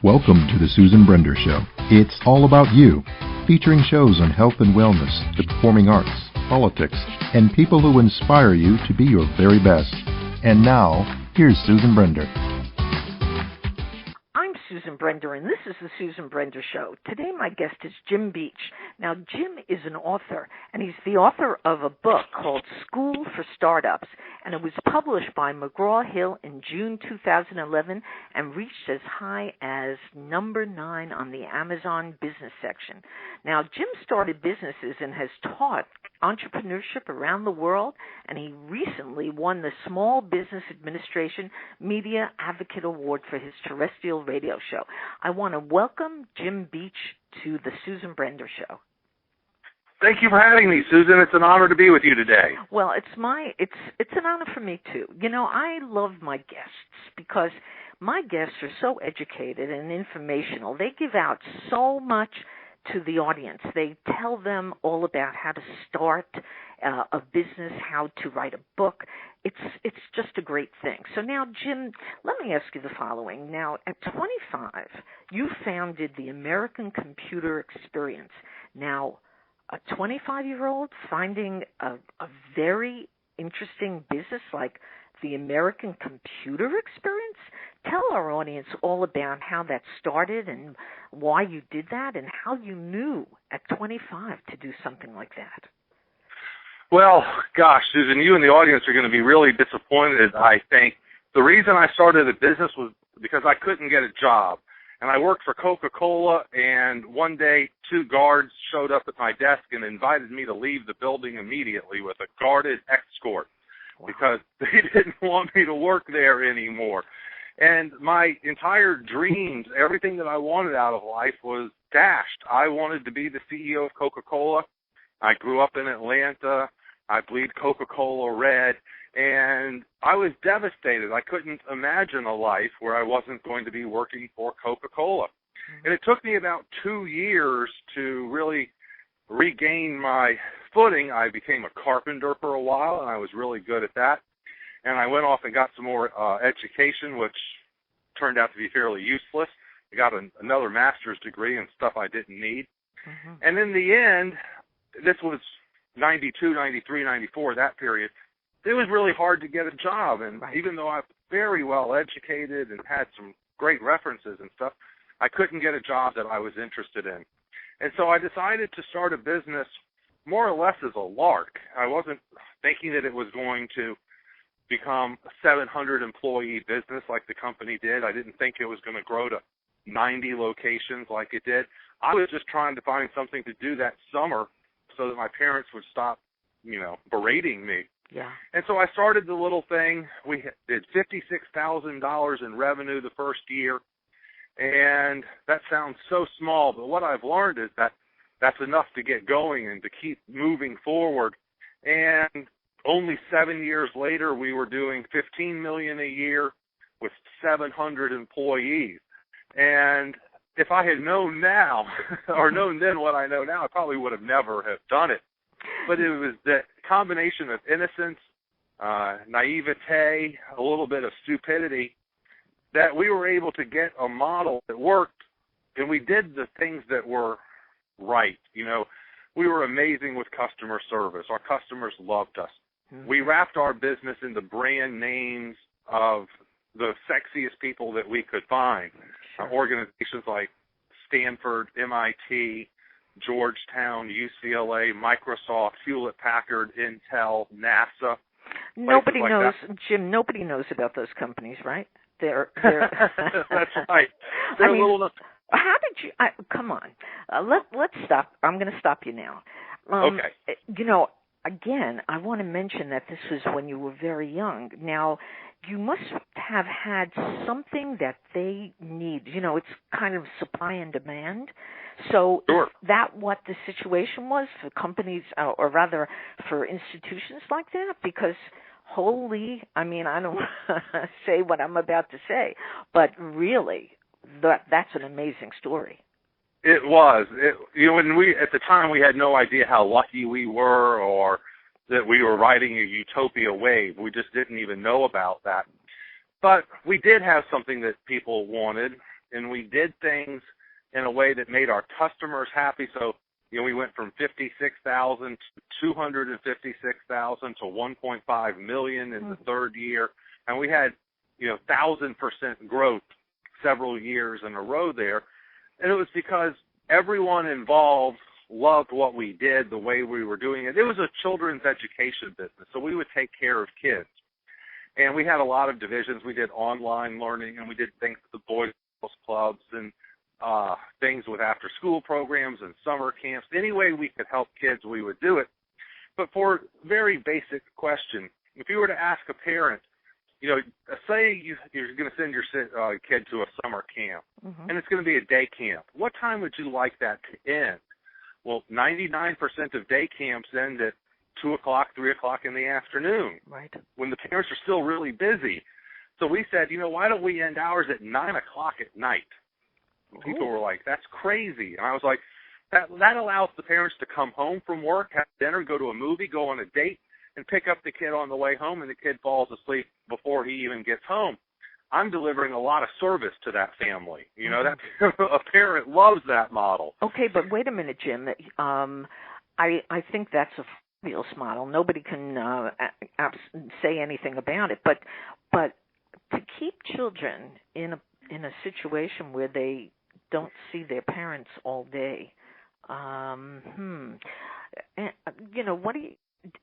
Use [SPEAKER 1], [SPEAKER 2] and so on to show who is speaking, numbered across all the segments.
[SPEAKER 1] Welcome to the Susan Brender Show. It's all about you, featuring shows on health and wellness, the performing arts, politics, and people who inspire you to be your very best. And now, here's Susan Brender.
[SPEAKER 2] I'm Susan Brender, and this is the Susan Brender Show. Today my guest is Jim Beach. Now, Jim is an author, and he's the author of a book called School for Startups, and it was published by McGraw-Hill in June 2011 and reached as high as number 9 on the Amazon business section. Now, Jim started businesses and has taught entrepreneurship around the world, and he recently won the Small Business Administration Media Advocate Award for his terrestrial radio show. I want to welcome Jim Beach to the Susan Brender Show.
[SPEAKER 3] Thank you for having me, Susan. It's an honor to be with you today.
[SPEAKER 2] Well, it's an honor for me too. You know, I love my guests because my guests are so educated and informational. They give out so much to the audience. They tell them all about how to start a business, how to write a book. It's just a great thing. So now, Jim, let me ask you the following. Now, at 25, you founded the American Computer Experience. Now, a 25-year-old finding a very interesting business like the American Computer Experience? Tell our audience all about how that started and why you did that and how you knew at 25 to do something like that.
[SPEAKER 3] Well, gosh, Susan, you and the audience are going to be really disappointed, I think. The reason I started a business was because I couldn't get a job. And I worked for Coca-Cola, and one day 2 guards showed up at my desk and invited me to leave the building immediately with a guarded escort. Wow. Because they didn't want me to work there anymore. And my entire dreams, everything that I wanted out of life was dashed. I wanted to be the CEO of Coca-Cola. I grew up in Atlanta. I bleed Coca-Cola red. And I was devastated. I couldn't imagine a life where I wasn't going to be working for Coca-Cola. Mm-hmm. And it took me about 2 years to really regain my footing. I became a carpenter for a while, and I was really good at that. And I went off and got some more education, which turned out to be fairly useless. I got another master's degree in stuff I didn't need. Mm-hmm. And in the end, this was 92, 93, 94, that period, it was really hard to get a job. And right. Even though I'm very well educated and had some great references and stuff, I couldn't get a job that I was interested in. And so I decided to start a business more or less as a lark. I wasn't thinking that it was going to become a 700-employee business like the company did. I didn't think it was going to grow to 90 locations like it did. I was just trying to find something to do that summer so that my parents would stop, berating me. Yeah. And so I started the little thing. We did $56,000 in revenue the first year, and that sounds so small, but what I've learned is that that's enough to get going and to keep moving forward. And only 7 years later, we were doing $15 million a year with 700 employees. And if I had known now, or known then what I know now, I probably would have never have done it. But it was that combination of innocence, naivete, a little bit of stupidity, that we were able to get a model that worked, and we did the things that were right. We were amazing with customer service. Our customers loved us. Mm-hmm. We wrapped our business in the brand names of the sexiest people that we could find. Sure. Organizations like Stanford, MIT, Georgetown, UCLA, Microsoft, Hewlett-Packard, Intel, NASA.
[SPEAKER 2] Nobody knows, Jim, nobody knows about those companies, right? They're
[SPEAKER 3] That's right.
[SPEAKER 2] How did you, come on, let's stop. I'm going to stop you now.
[SPEAKER 3] Okay.
[SPEAKER 2] Again, I want to mention that this was when you were very young. Now, you must have had something that they need. It's kind of supply and demand. So
[SPEAKER 3] sure.
[SPEAKER 2] Is that what the situation was for companies, or rather for institutions like that? Because I don't say what I'm about to say, but really, that's an amazing story.
[SPEAKER 3] It was. When at the time we had no idea how lucky we were, or that we were riding a utopia wave. We just didn't even know about that. But we did have something that people wanted, and we did things in a way that made our customers happy. So, we went from 56,000 to 256,000 to 1.5 million in the third year. And we had, 1,000% growth several years in a row there. And it was because everyone involved loved what we did, the way we were doing it. It was a children's education business, so we would take care of kids. And we had a lot of divisions. We did online learning, and we did things with the Boys Clubs and things with after-school programs and summer camps. Any way we could help kids, we would do it. But for a very basic question, if you were to ask a parent, say you're going to send your kid to a summer camp, and it's going to be a day camp. What time would you like that to end? Well, 99% of day camps end at 2 o'clock, 3 o'clock in the afternoon,
[SPEAKER 2] right, when
[SPEAKER 3] the parents are still really busy. So we said, why don't we end ours at 9 o'clock at night? And people were like, that's crazy. And I was like, that allows the parents to come home from work, have dinner, go to a movie, go on a date, and pick up the kid on the way home, and the kid falls asleep before he even gets home. I'm delivering a lot of service to that family. That a parent loves that model.
[SPEAKER 2] Okay, but wait a minute, Jim. I think that's a fabulous model. Nobody can say anything about it. But to keep children in a situation where they don't see their parents all day,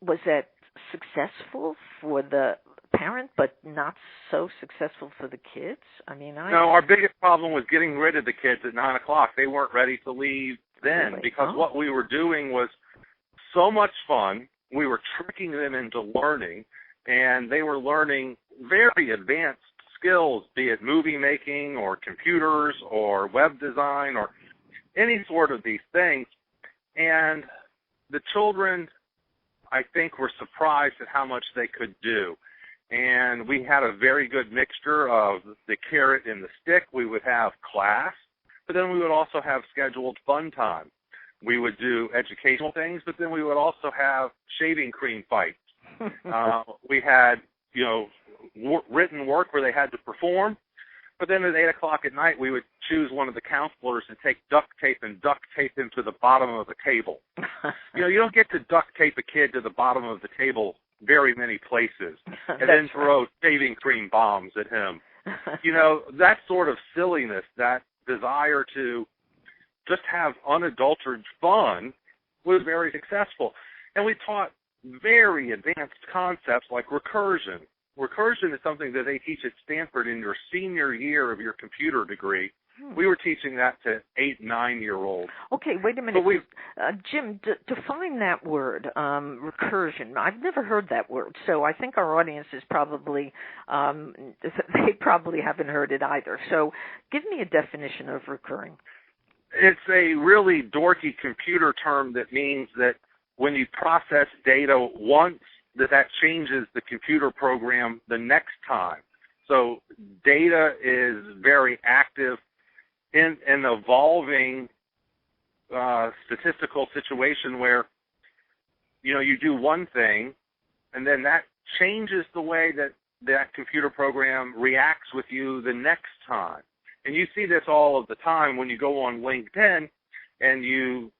[SPEAKER 2] was that successful for the parent, but not so successful for the kids? No,
[SPEAKER 3] our biggest problem was getting rid of the kids at 9 o'clock. They weren't ready to leave then because what we were doing was so much fun. We were tricking them into learning, and they were learning very advanced skills, be it movie making or computers or web design or any sort of these things. And the children, I think, were surprised at how much they could do. And we had a very good mixture of the carrot and the stick. We would have class, but then we would also have scheduled fun time. We would do educational things, but then we would also have shaving cream fights. We had, written work where they had to perform, but then at 8 o'clock at night, we would choose one of the counselors and take duct tape and duct tape him to the bottom of the table. You don't get to duct tape a kid to the bottom of the table very many places and then throw shaving cream bombs at him. That sort of silliness, that desire to just have unadulterated fun was very successful. And we taught very advanced concepts like recursion. Recursion is something that they teach at Stanford in your senior year of your computer degree. We were teaching that to 8-, 9-year-olds.
[SPEAKER 2] Okay, wait a minute. Jim, define that word, recursion. I've never heard that word, so I think our audience is probably, they probably haven't heard it either. So give me a definition of recurring.
[SPEAKER 3] It's a really dorky computer term that means that when you process data once, that changes the computer program the next time. So data is very active in an evolving statistical situation where, you do one thing, and then that changes the way that computer program reacts with you the next time. And you see this all of the time when you go on LinkedIn and you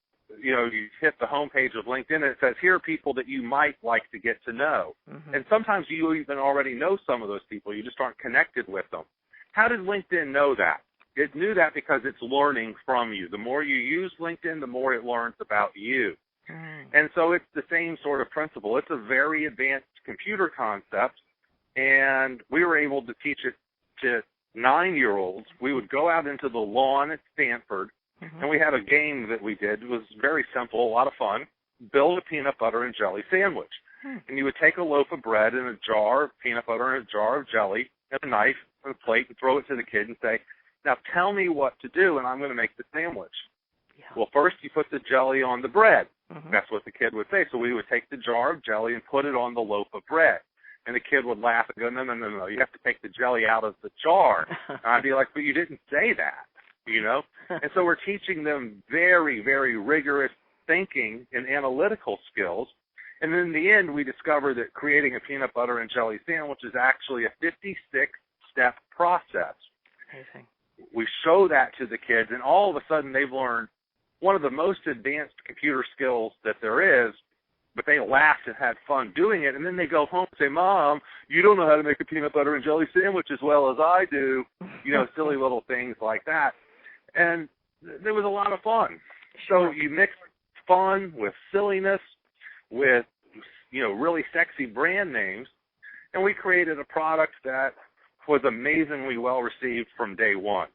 [SPEAKER 3] hit the homepage of LinkedIn and it says, here are people that you might like to get to know. And sometimes you even already know some of those people. You just aren't connected with them. How did LinkedIn know that? It knew that because it's learning from you. The more you use LinkedIn, the more it learns about you. And so it's the same sort of principle. It's a very advanced computer concept, and we were able to teach it to 9-year-olds. We would go out into the lawn at Stanford, and we had a game that we did. It was very simple, a lot of fun. Build a peanut butter and jelly sandwich. And you would take a loaf of bread and a jar of peanut butter and a jar of jelly and a knife and a plate and throw it to the kid and say, now tell me what to do, and I'm going to make the sandwich. Well, first you put the jelly on the bread. That's what the kid would say. So we would take the jar of jelly and put it on the loaf of bread. And the kid would laugh and go, no, you have to take the jelly out of the jar. And I'd be like, but you didn't say that, And so we're teaching them very, very rigorous thinking and analytical skills. And then in the end, we discovered that creating a peanut butter and jelly sandwich is actually a 56-step process.
[SPEAKER 2] Amazing.
[SPEAKER 3] We show show that to the kids, and all of a sudden they've learned one of the most advanced computer skills that there is, but they laughed and had fun doing it, and then they go home and say, Mom, you don't know how to make a peanut butter and jelly sandwich as well as I do, silly little things like that. And there was a lot of fun. So you mix fun with silliness, with, really sexy brand names, and we created a product that was amazingly well received from day one.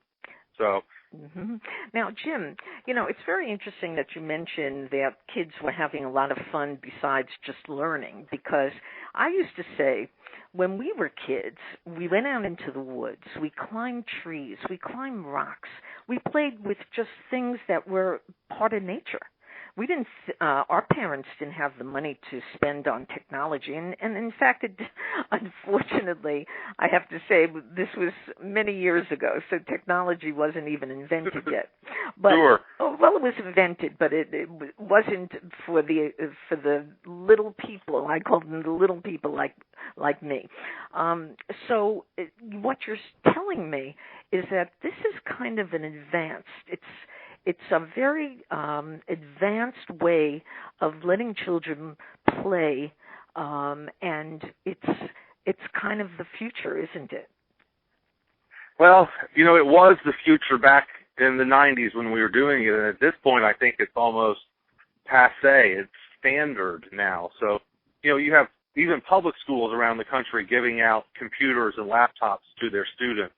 [SPEAKER 3] So.
[SPEAKER 2] Mm-hmm. Now, Jim, it's very interesting that you mentioned that kids were having a lot of fun besides just learning, because I used to say when we were kids, we went out into the woods, we climbed trees, we climbed rocks, we played with just things that were part of nature. We didn't. Our parents didn't have the money to spend on technology, and in fact, unfortunately, I have to say this was many years ago, so technology wasn't even invented yet. But,
[SPEAKER 3] sure.
[SPEAKER 2] Well, it was invented, but it wasn't for the little people. I call them the little people like me. So what you're telling me is that this is kind of an advanced. It's a very advanced way of letting children play, and it's kind of the future, isn't it?
[SPEAKER 3] Well, it was the future back in the 90s when we were doing it, and at this point I think it's almost passé. It's standard now. So, you have even public schools around the country giving out computers and laptops to their students.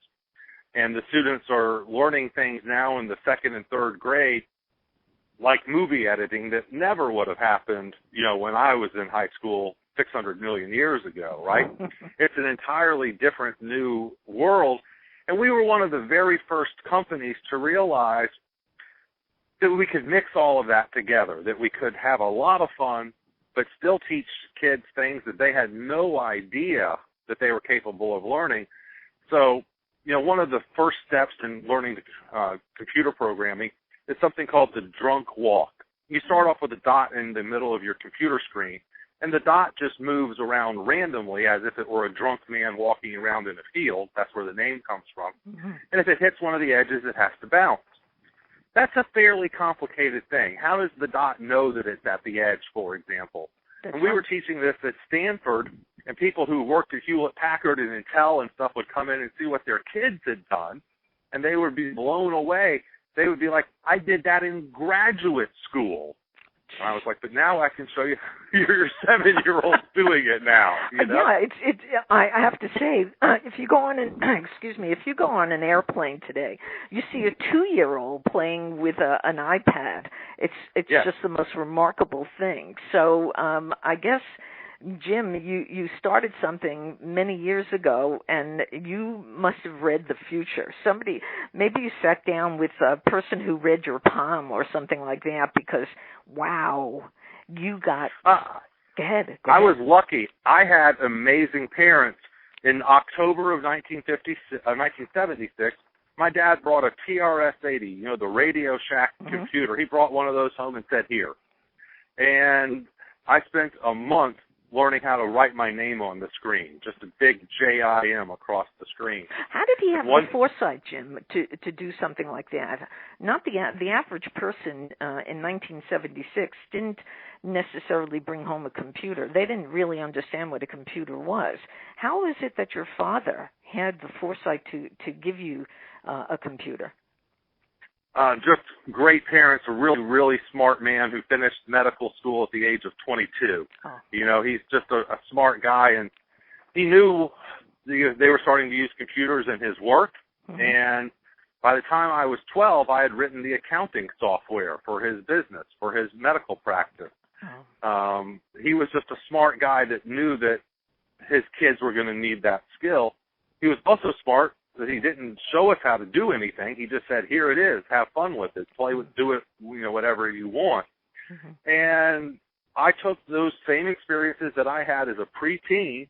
[SPEAKER 3] And the students are learning things now in the second and third grade, like movie editing, that never would have happened, when I was in high school 600 million years ago, right? It's an entirely different new world. And we were one of the very first companies to realize that we could mix all of that together, that we could have a lot of fun, but still teach kids things that they had no idea that they were capable of learning. So, one of the first steps in learning computer programming is something called the drunk walk. You start off with a dot in the middle of your computer screen, and the dot just moves around randomly as if it were a drunk man walking around in a field. That's where the name comes from. Mm-hmm. And if it hits one of the edges, it has to bounce. That's a fairly complicated thing. How does the dot know that it's at the edge, for example? And we were teaching this at Stanford, and people who worked at Hewlett-Packard and Intel and stuff would come in and see what their kids had done, and they would be blown away. They would be like, I did that in graduate school. And I was like, but now I can show you your 7-year-old doing it now.
[SPEAKER 2] Yeah, I have to say, if you go on if you go on an airplane today, you see a 2-year-old playing with an iPad. It's just the most remarkable thing. So I guess, Jim, you started something many years ago, and you must have read the future. Maybe you sat down with a person who read your palm or something like that, because, wow, you got... Go ahead.
[SPEAKER 3] I was lucky. I had amazing parents. In October of 1976, my dad brought a TRS-80, the Radio Shack computer. He brought one of those home and said, here. And I spent a month learning how to write my name on the screen, just a big JIM across the screen.
[SPEAKER 2] How did he have the foresight, Jim, to do something like that? Not the average person in 1976 didn't necessarily bring home a computer. They didn't really understand what a computer was. How is it that your father had the foresight to give you a computer?
[SPEAKER 3] Just great parents, a really, really smart man who finished medical school at the age of 22. Oh. He's just a smart guy, and he knew they were starting to use computers in his work, and by the time I was 12, I had written the accounting software for his business, for his medical practice. Oh. He was just a smart guy that knew that his kids were going to need that skill. He was also smart that he didn't show us how to do anything. He just said, here it is, have fun with it, play with, do it, whatever you want. Mm-hmm. And I took those same experiences that I had as a preteen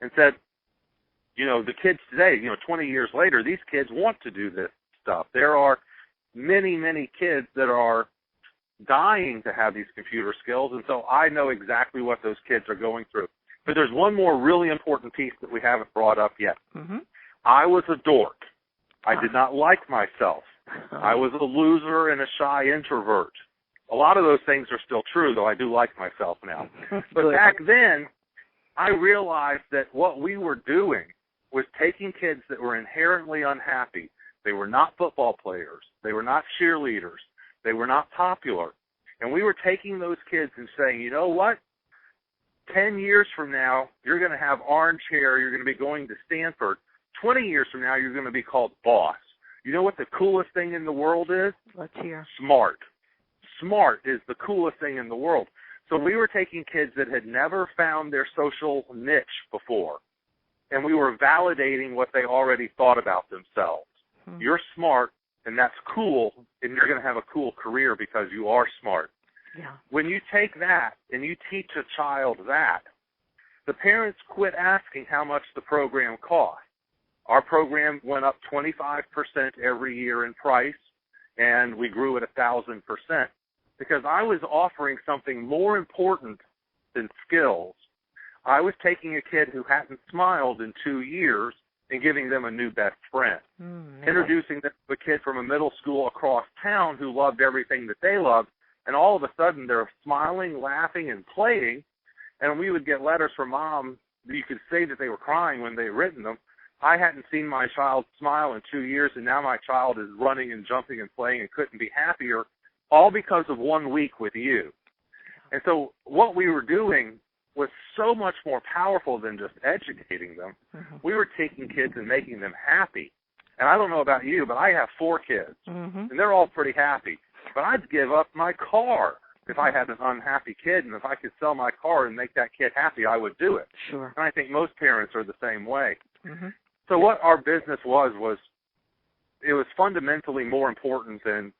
[SPEAKER 3] and said, the kids today, 20 years later, these kids want to do this stuff. There are many, many kids that are dying to have these computer skills, and so I know exactly what those kids are going through. But there's one more really important piece that we haven't brought up yet. Mm-hmm. I was a dork. I did not like myself. I was a loser and a shy introvert. A lot of those things are still true, though I do like myself now. But back then, I realized that what we were doing was taking kids that were inherently unhappy. They were not football players. They were not cheerleaders. They were not popular. And we were taking those kids and saying, you know what? 10 years from now, you're going to have orange hair. You're going to be going to Stanford. 20 years from now, you're going to be called boss. You know what the coolest thing in the world is?
[SPEAKER 2] Let's hear.
[SPEAKER 3] Smart. Smart is the coolest thing in the world. So we were taking kids that had never found their social niche before, and we were validating what they already thought about themselves. You're smart, and that's cool, and you're going to have a cool career because you are smart.
[SPEAKER 2] Yeah.
[SPEAKER 3] When you take that and you teach a child that, the parents quit asking how much the program cost. Our program went up 25% every year in price, and we grew at 1,000%, because I was offering something more important than skills. I was taking a kid who hadn't smiled in 2 years and giving them a new best friend, introducing them to a kid from a middle school across town who loved everything that they loved, and all of a sudden they're smiling, laughing, and playing, and we would get letters from mom. You could say that they were crying when they had written them. I hadn't seen my child smile in 2 years, and now my child is running and jumping and playing and couldn't be happier, all because of 1 week with you. And so what we were doing was so much more powerful than just educating them. We were taking kids and making them happy. And I don't know about you, but I have 4 kids, and they're all pretty happy. But I'd give up my car if I had an unhappy kid, and if I could sell my car and make that kid happy, I would do it.
[SPEAKER 2] Sure.
[SPEAKER 3] And I think most parents are the same way. So what our business was it was fundamentally more important than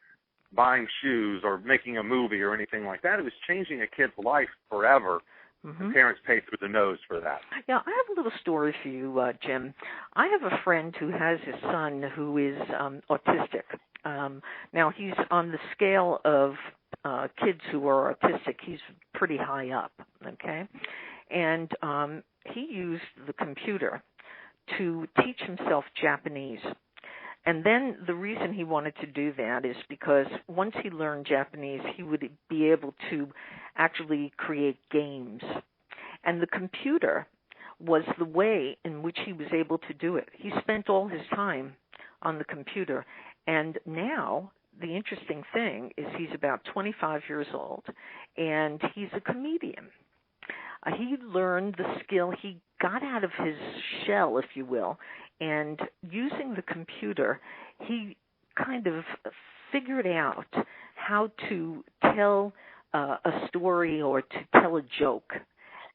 [SPEAKER 3] buying shoes or making a movie or anything like that. It was changing a kid's life forever. And parents pay through the nose for that.
[SPEAKER 2] Yeah, I have a little story for you, Jim. I have a friend who has his son who is autistic. Now, he's on the scale of kids who are autistic. He's pretty high up, okay? And he used the computer to teach himself Japanese. And then the reason he wanted to do that is because once he learned Japanese, he would be able to actually create games. And the computer was the way in which he was able to do it. He spent all his time on the computer. And now the interesting thing is he's about 25 years old, and he's a comedian. He learned the skill. He got out of his shell, if you will, and using the computer, he kind of figured out how to tell a story or to tell a joke.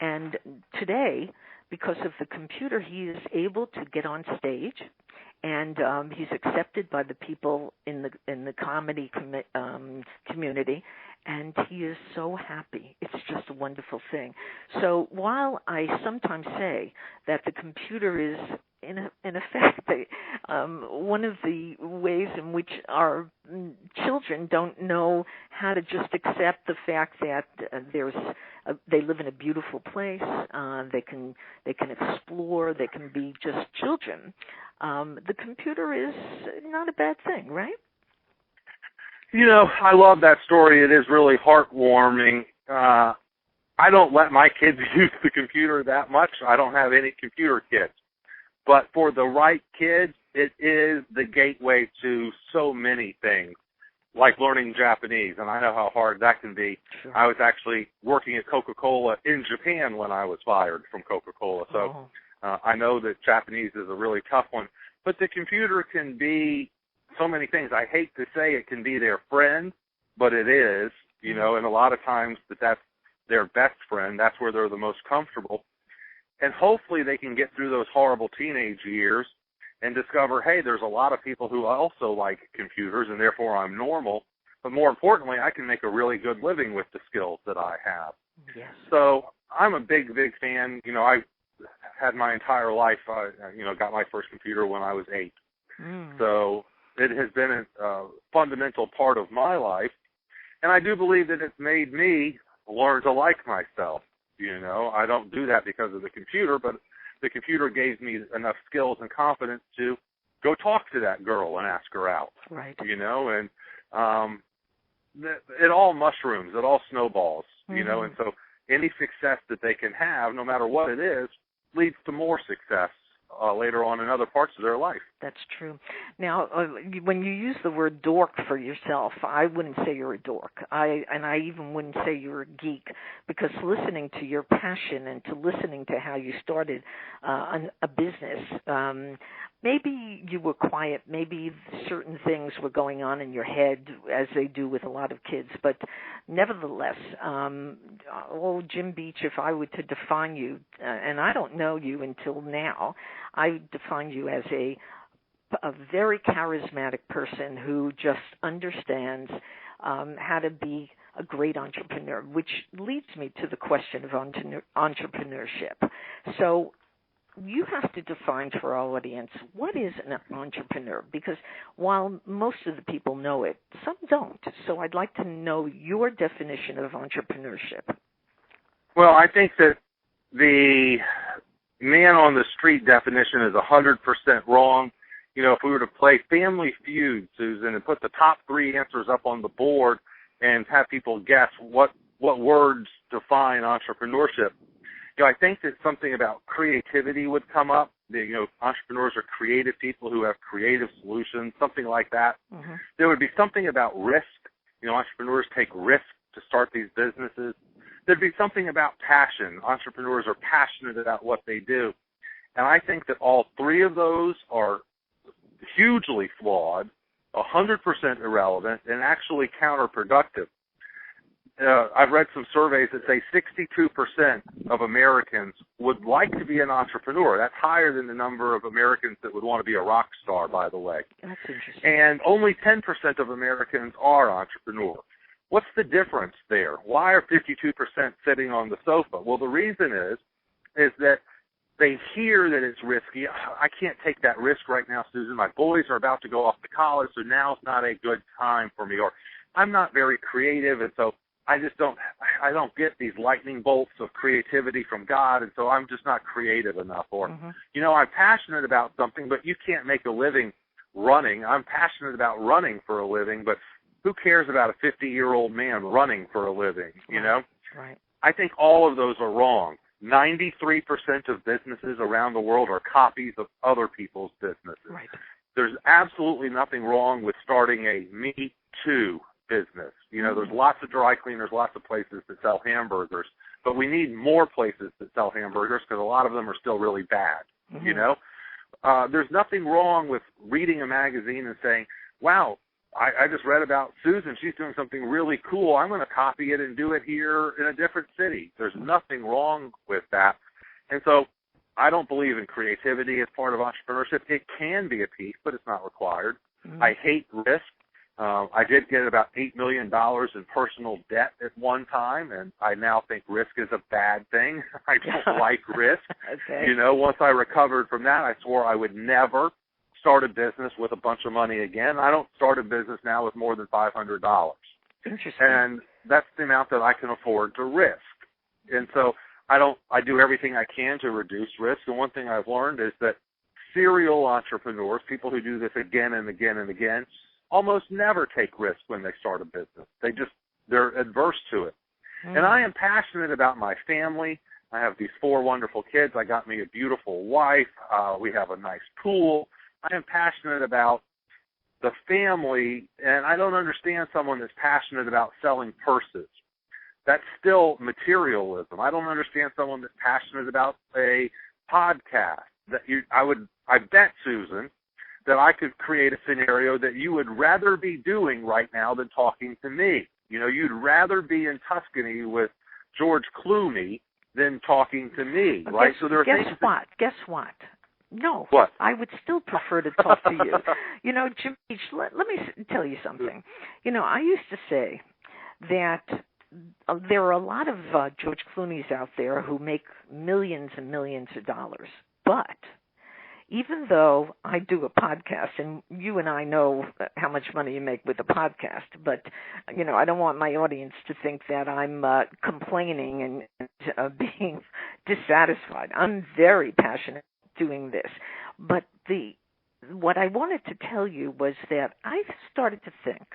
[SPEAKER 2] And today, because of the computer, he is able to get on stage, and he's accepted by the people in the comedy community, and he is so happy. It's just a wonderful thing. So while I sometimes say that the computer is, in effect, one of the ways in which our children don't know how to just accept the fact that they live in a beautiful place, they can explore, they can be just children. The computer is not a bad thing, right?
[SPEAKER 3] You know, I love that story. It is really heartwarming. I don't let my kids use the computer that much. I don't have any computer kids. But for the right kids, it is the gateway to so many things, like learning Japanese. And I know how hard that can be. Sure. I was actually working at Coca-Cola in Japan when I was fired from Coca-Cola. So I know that Japanese is a really tough one. But the computer can be so many things. I hate to say it can be their friend, but it is, you know, and a lot of times that's their best friend. That's where they're the most comfortable. And hopefully they can get through those horrible teenage years and discover, hey, there's a lot of people who also like computers, and therefore I'm normal. But more importantly, I can make a really good living with the skills that I have.
[SPEAKER 2] Yes.
[SPEAKER 3] So I'm a big fan. You know, I had my entire life, got my first computer when I was 8. So it has been a fundamental part of my life. And I do believe that it's made me learn to like myself. You know, I don't do that because of the computer, but the computer gave me enough skills and confidence to go talk to that girl and ask her out.
[SPEAKER 2] Right.
[SPEAKER 3] You know, and it all mushrooms, it all snowballs, you know, and so any success that they can have, no matter what it is, leads to more success later on in other parts of their life.
[SPEAKER 2] That's true. Now, when you use the word dork for yourself, I wouldn't say you're a dork. I even wouldn't say you're a geek, because listening to your passion and to listening to how you started a business, maybe you were quiet, maybe certain things were going on in your head, as they do with a lot of kids, but nevertheless, Jim Beach, if I were to define you, and I don't know you until now, I would define you as a very charismatic person who just understands how to be a great entrepreneur, which leads me to the question of entrepreneurship. So you have to define for our audience, what is an entrepreneur? Because while most of the people know it, some don't. So I'd like to know your definition of entrepreneurship.
[SPEAKER 3] Well, I think that the man on the street definition is 100% wrong. You know, if we were to play Family Feud, Susan, and put the top 3 answers up on the board and have people guess what words define entrepreneurship, you know, I think that something about creativity would come up. You know, entrepreneurs are creative people who have creative solutions, something like that. Mm-hmm. There would be something about risk. You know, entrepreneurs take risks to start these businesses. There'd be something about passion. Entrepreneurs are passionate about what they do. And I think that all 3 of those are hugely flawed, 100% irrelevant, and actually counterproductive. I've read some surveys that say 62% of Americans would like to be an entrepreneur. That's higher than the number of Americans that would want to be a rock star, by the way.
[SPEAKER 2] That's interesting.
[SPEAKER 3] And only 10% of Americans are entrepreneurs. What's the difference there? Why are 52% sitting on the sofa? Well, the reason is that they hear that it's risky. I can't take that risk right now, Susan. My boys are about to go off to college, so now's not a good time for me. Or I'm not very creative, and so I don't get these lightning bolts of creativity from God, and so I'm just not creative enough. Or, you know, I'm passionate about something, but you can't make a living running. I'm passionate about running for a living, but who cares about a 50-year-old man running for a living, you know?
[SPEAKER 2] Right.
[SPEAKER 3] I think all of those are wrong. 93% of businesses around the world are copies of other people's businesses.
[SPEAKER 2] Right.
[SPEAKER 3] There's absolutely nothing wrong with starting a Me Too business. You know, there's lots of dry cleaners, lots of places that sell hamburgers, but we need more places that sell hamburgers because a lot of them are still really bad, you know? There's nothing wrong with reading a magazine and saying, wow, I just read about Susan. She's doing something really cool. I'm going to copy it and do it here in a different city. There's nothing wrong with that. And so I don't believe in creativity as part of entrepreneurship. It can be a piece, but it's not required. I hate risk. I did get about $8 million in personal debt at one time, and I now think risk is a bad thing. I don't like risk.
[SPEAKER 2] Okay.
[SPEAKER 3] You know, once I recovered from that, I swore I would never start a business with a bunch of money again. I don't start a business now with more than $500.
[SPEAKER 2] Interesting.
[SPEAKER 3] And that's the amount that I can afford to risk. And so I do everything I can to reduce risk. And one thing I've learned is that serial entrepreneurs, people who do this again and again and again, almost never take risks when they start a business. They're adverse to it. And I am passionate about my family. I have these 4 wonderful kids. I got me a beautiful wife. We have a nice pool. I am passionate about the family, and I don't understand someone that's passionate about selling purses. That's still materialism. I don't understand someone that's passionate about a podcast. I bet, Susan, that I could create a scenario that you would rather be doing right now than talking to me. You know, you'd rather be in Tuscany with George Clooney than talking to me, right? So there are things.
[SPEAKER 2] Guess what? No.
[SPEAKER 3] What?
[SPEAKER 2] I would still prefer to talk to you. You know, Jim Beach, let me tell you something. You know, I used to say that there are a lot of George Clooney's out there who make millions and millions of dollars. But even though I do a podcast, and you and I know how much money you make with a podcast, but, you know, I don't want my audience to think that I'm complaining and being dissatisfied. I'm very passionate doing this. But what I wanted to tell you was that I started to think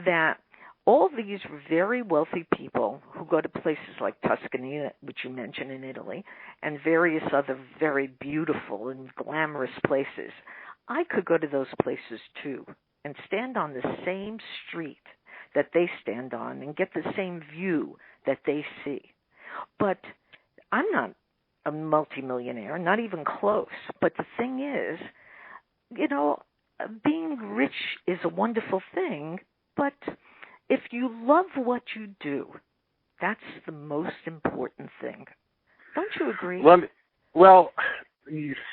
[SPEAKER 2] that all these very wealthy people who go to places like Tuscany, which you mentioned in Italy, and various other very beautiful and glamorous places, I could go to those places too and stand on the same street that they stand on and get the same view that they see. But I'm not a multimillionaire, not even close. But the thing is, being rich is a wonderful thing, but if you love what you do, that's the most important thing. Don't you agree?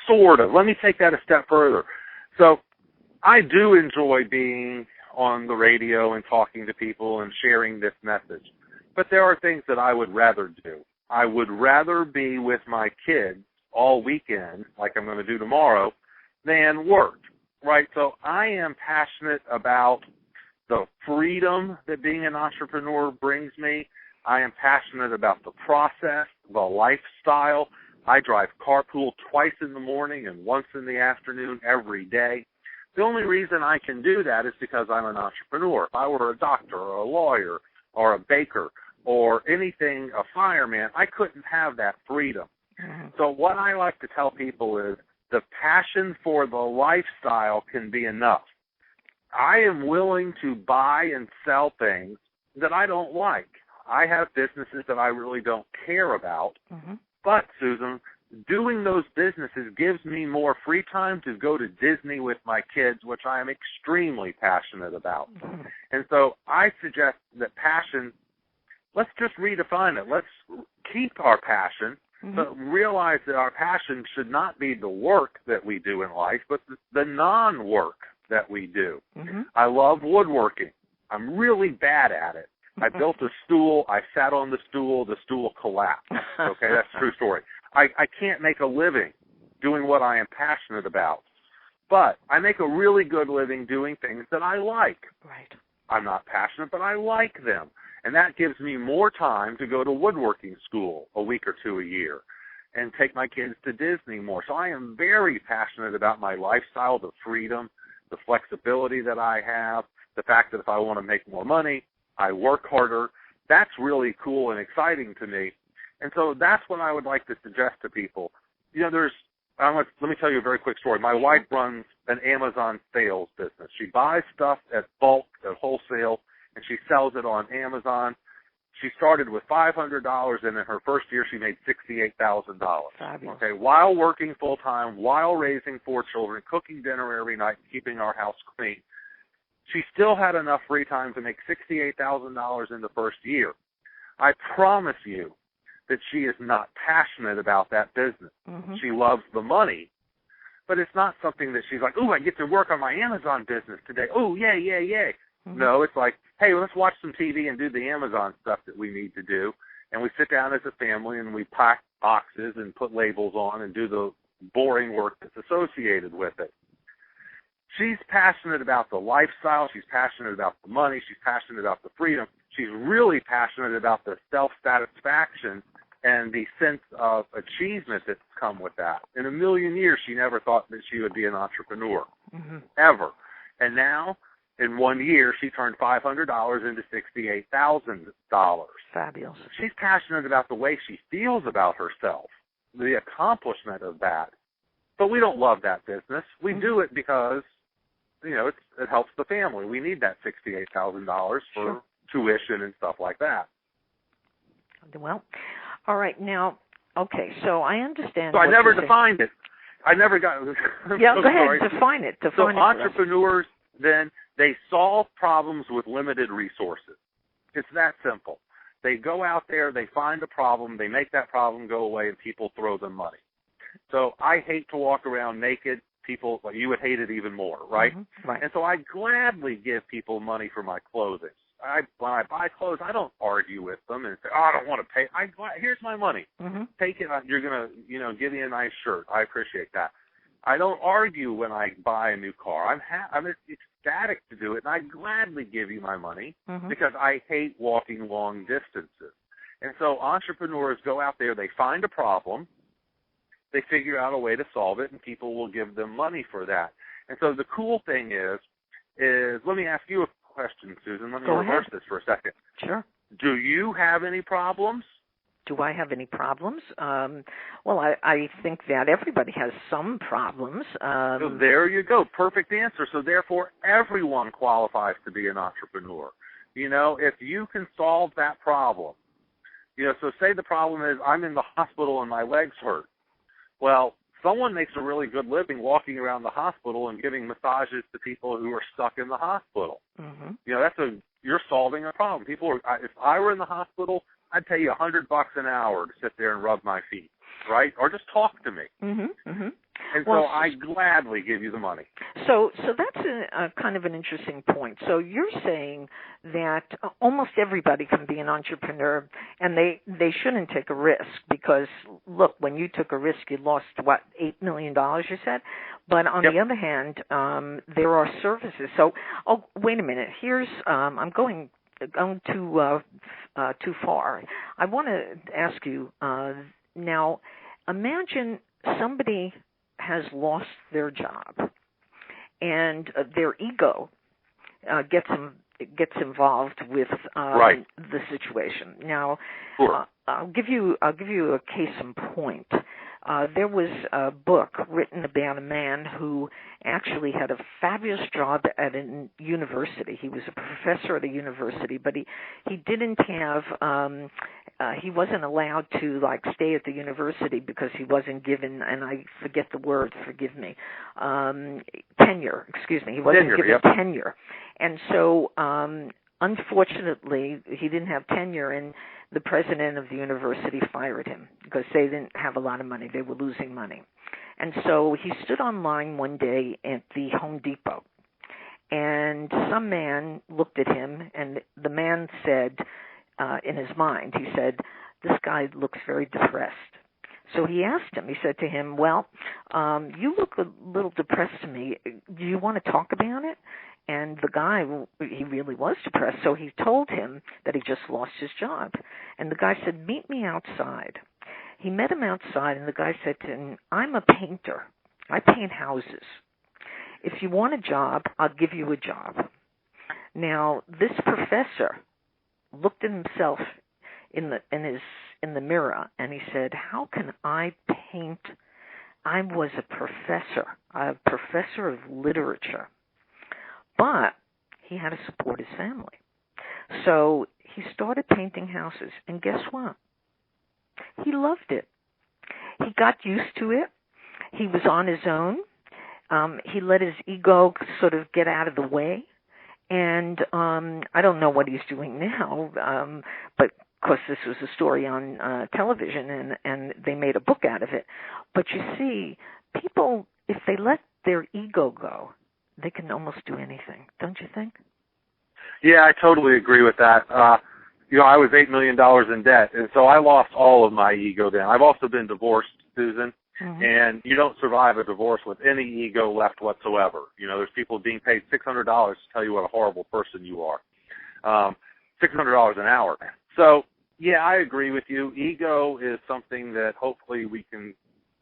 [SPEAKER 3] Sort of. Let me take that a step further. So I do enjoy being on the radio and talking to people and sharing this message. But there are things that I would rather do. I would rather be with my kids all weekend, like I'm going to do tomorrow, than work, right? So I am passionate about the freedom that being an entrepreneur brings me. I am passionate about the process, the lifestyle. I drive carpool twice in the morning and once in the afternoon every day. The only reason I can do that is because I'm an entrepreneur. If I were a doctor or a lawyer or a baker or anything, a fireman, I couldn't have that freedom. Mm-hmm. So what I like to tell people is the passion for the lifestyle can be enough. I am willing to buy and sell things that I don't like. I have businesses that I really don't care about. Mm-hmm. But, Susan, doing those businesses gives me more free time to go to Disney with my kids, which I am extremely passionate about. Mm-hmm. And so I suggest that passion, let's just redefine it. Let's keep our passion, mm-hmm. but realize that our passion should not be the work that we do in life, but the non-work that we do. Mm-hmm. I love woodworking. I'm really bad at it. I built a stool. I sat on the stool collapsed. Okay, that's a true story. I can't make a living doing what I am passionate about. But I make a really good living doing things that I like.
[SPEAKER 2] Right.
[SPEAKER 3] I'm not passionate, but I like them. And that gives me more time to go to woodworking school a week or two a year and take my kids to Disney more. So I am very passionate about my lifestyle, the freedom, the flexibility that I have, the fact that if I want to make more money, I work harder. That's really cool and exciting to me. And so that's what I would like to suggest to people. Let me tell you a very quick story. My wife runs an Amazon sales business. She buys stuff at bulk, at wholesale, and she sells it on Amazon. She started with $500, and in her first year she made $68,000. Okay, while working full-time, while raising 4 children, cooking dinner every night, keeping our house clean. She still had enough free time to make $68,000 in the first year. I promise you that she is not passionate about that business. Mm-hmm. She loves the money, but it's not something that she's like, ooh, I get to work on my Amazon business today. Oh, yay, yay, yay. Mm-hmm. No, it's like, hey, let's watch some TV and do the Amazon stuff that we need to do. And we sit down as a family and we pack boxes and put labels on and do the boring work that's associated with it. She's passionate about the lifestyle. She's passionate about the money. She's passionate about the freedom. She's really passionate about the self-satisfaction and the sense of achievement that's come with that. In a million years, she never thought that she would be an entrepreneur, mm-hmm. ever. And now, in 1 year, she turned $500 into $68,000.
[SPEAKER 2] Fabulous.
[SPEAKER 3] She's passionate about the way she feels about herself, the accomplishment of that. But we don't love that business. We mm-hmm. do it because, it helps the family. We need that $68,000 for sure. tuition and stuff like that.
[SPEAKER 2] Well, all right. Now, okay, so I understand.
[SPEAKER 3] So I never defined it. I never got
[SPEAKER 2] Yeah, go ahead. Define it.
[SPEAKER 3] So entrepreneurs, then, they solve problems with limited resources. It's that simple. They go out there, they find a problem, they make that problem go away, and people throw them money. So I hate to walk around naked. People, well, you would hate it even more, right?
[SPEAKER 2] Mm-hmm. Right.
[SPEAKER 3] And so I gladly give people money for my clothing. When I buy clothes, I don't argue with them and say, I don't want to pay. Here's my money. Mm-hmm. Take it. You're going to, give me a nice shirt. I appreciate that. I don't argue when I buy a new car. I'm ecstatic to do it, and I gladly give you my money mm-hmm. because I hate walking long distances. And so entrepreneurs go out there, they find a problem, they figure out a way to solve it, and people will give them money for that. And so the cool thing is let me ask you a question, Susan. Let me
[SPEAKER 2] Go
[SPEAKER 3] reverse
[SPEAKER 2] ahead.
[SPEAKER 3] this for a second.
[SPEAKER 2] Sure.
[SPEAKER 3] Do you have any problems?
[SPEAKER 2] Do I have any problems? Well, I think that everybody has some problems.
[SPEAKER 3] So there you go. Perfect answer. So therefore, everyone qualifies to be an entrepreneur. You know, if you can solve that problem, you know, so say the problem is I'm in the hospital and my legs hurt. Well, someone makes a really good living walking around the hospital and giving massages to people who are stuck in the hospital.
[SPEAKER 2] Mm-hmm.
[SPEAKER 3] You know, you're solving a problem. If I were in the hospital, I'd pay you $100 an hour to sit there and rub my feet, right? Or just talk to me.
[SPEAKER 2] Mm-hmm. Mm-hmm.
[SPEAKER 3] And
[SPEAKER 2] well,
[SPEAKER 3] so I gladly give you the money.
[SPEAKER 2] So that's a kind of an interesting point. So you're saying that almost everybody can be an entrepreneur, and they shouldn't take a risk because, look, when you took a risk, you lost, $8 million, you said? But on the other hand, there are services. So, wait a minute. Here's I'm going too far. I want to ask you now, imagine somebody has lost their job and their ego gets involved with the situation. Now,
[SPEAKER 3] sure.
[SPEAKER 2] I'll give you a case in point. There was a book written about a man who actually had a fabulous job at a university. He was a professor at a university, but he didn't have he wasn't allowed to stay at the university because he wasn't given, and I forget the word, forgive me, tenure. Excuse me, he wasn't given tenure, and so unfortunately he didn't have tenure, and the president of the university fired him because they didn't have a lot of money. They were losing money. And so he stood online one day at the Home Depot, and some man looked at him, and the man said, in his mind, he said, "This guy looks very depressed." So he asked him, he said to him, "Well, you look a little depressed to me. Do you want to talk about it?" And the guy, he really was depressed, so he told him that he just lost his job. And the guy said, "Meet me outside." He met him outside, and the guy said to him, "I'm a painter. I paint houses. If you want a job, I'll give you a job." Now, this professor looked at himself in the mirror, and he said, "How can I paint? I was a professor of literature." But he had to support his family. So he started painting houses, and guess what? He loved it. He got used to it. He was on his own. He let his ego sort of get out of the way. And I don't know what he's doing now, but of course this was a story on television, and they made a book out of it. But you see, people, if they let their ego go, they can almost do anything, don't you think?
[SPEAKER 3] Yeah, I totally agree with that. I was $8 million in debt, and so I lost all of my ego then. I've also been divorced, Susan, and you don't survive a divorce with any ego left whatsoever. There's people being paid $600 to tell you what a horrible person you are. $600 an hour. So, yeah, I agree with you. Ego is something that hopefully we can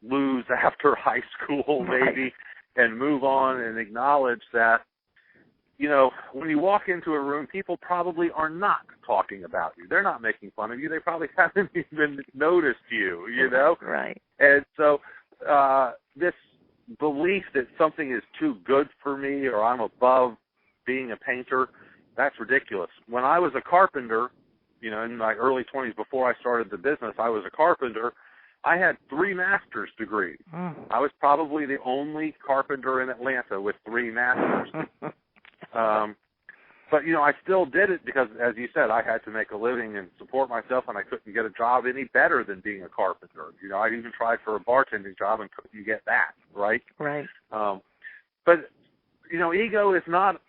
[SPEAKER 3] lose after high school, maybe, and move on and acknowledge that, when you walk into a room, people probably are not talking about you. They're not making fun of you. They probably haven't even noticed you,
[SPEAKER 2] Right.
[SPEAKER 3] And so this belief that something is too good for me or I'm above being a painter, that's ridiculous. When I was a carpenter, in my early 20s before I started the business, I was a carpenter. I had 3 master's degrees. I was probably the only carpenter in Atlanta with 3 masters. But, I still did it because, as you said, I had to make a living and support myself, and I couldn't get a job any better than being a carpenter. I even tried for a bartending job and couldn't get that, right?
[SPEAKER 2] Right.
[SPEAKER 3] But, ego is not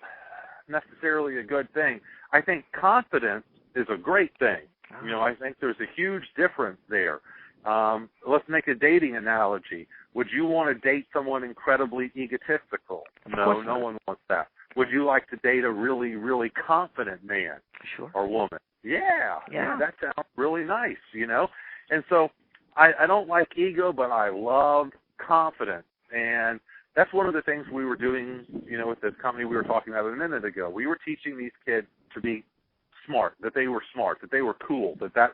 [SPEAKER 3] necessarily a good thing. I think confidence is a great thing. I think there's a huge difference there. Let's make a dating analogy. Would you want to date someone incredibly egotistical? No, no one wants that. Would you like to date a really, really confident man or woman? Yeah, that sounds really nice, And so I don't like ego, but I love confidence. And that's one of the things we were doing, with the company we were talking about a minute ago. We were teaching these kids to be smart, that they were cool, that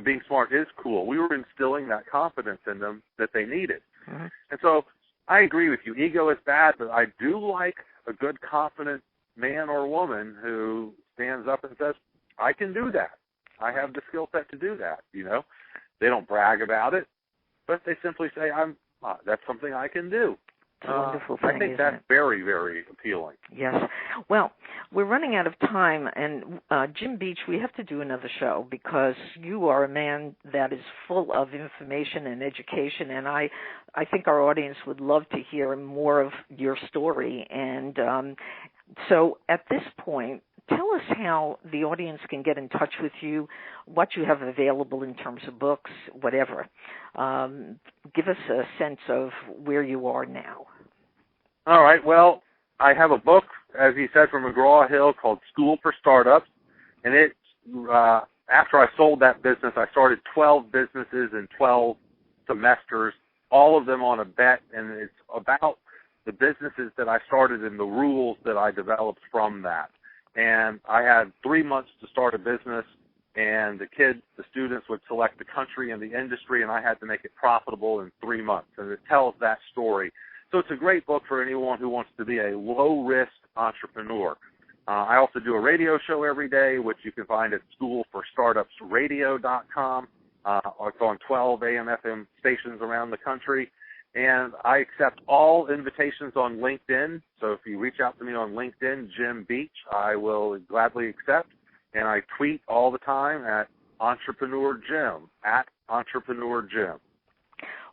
[SPEAKER 3] being smart is cool. We were instilling that confidence in them that they needed. Mm-hmm. And so I agree with you. Ego is bad, but I do like a good, confident man or woman who stands up and says, I can do that. I have the skill set to do that. They don't brag about it, but they simply say, that's something I can do.
[SPEAKER 2] It's a wonderful thing,
[SPEAKER 3] I think that's very, very appealing.
[SPEAKER 2] Yes. Well, we're running out of time, and Jim Beach, we have to do another show because you are a man that is full of information and education, and I think our audience would love to hear more of your story. And so at this point, tell us how the audience can get in touch with you, what you have available in terms of books, whatever. Give us a sense of where you are now.
[SPEAKER 3] All right. Well, I have a book, as he said, from McGraw-Hill called School for Startups. And it, after I sold that business, I started 12 businesses in 12 semesters, all of them on a bet. And it's about the businesses that I started and the rules that I developed from that. And I had 3 months to start a business, and the students would select the country and the industry, and I had to make it profitable in 3 months. And it tells that story. So it's a great book for anyone who wants to be a low-risk entrepreneur. I also do a radio show every day, which you can find at schoolforstartupsradio.com. It's on 12 AmFm stations around the country. And I accept all invitations on LinkedIn. So if you reach out to me on LinkedIn, Jim Beach, I will gladly accept. And I tweet all the time at Entrepreneur Jim, at Entrepreneur Jim.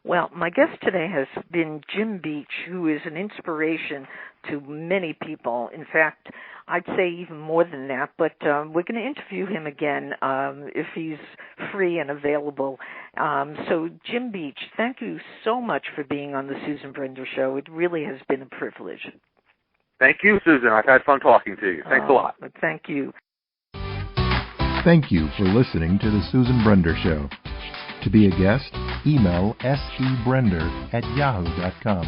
[SPEAKER 2] Well, my guest today has been Jim Beach, who is an inspiration to many people. In fact, I'd say even more than that, but we're going to interview him again if he's free and available. So, Jim Beach, thank you so much for being on the Susan Brender Show. It really has been a privilege.
[SPEAKER 3] Thank you, Susan. I've had fun talking to you. Thanks a lot.
[SPEAKER 2] Thank you.
[SPEAKER 1] Thank you for listening to the Susan Brender Show. To be a guest, email sebrender@yahoo.com.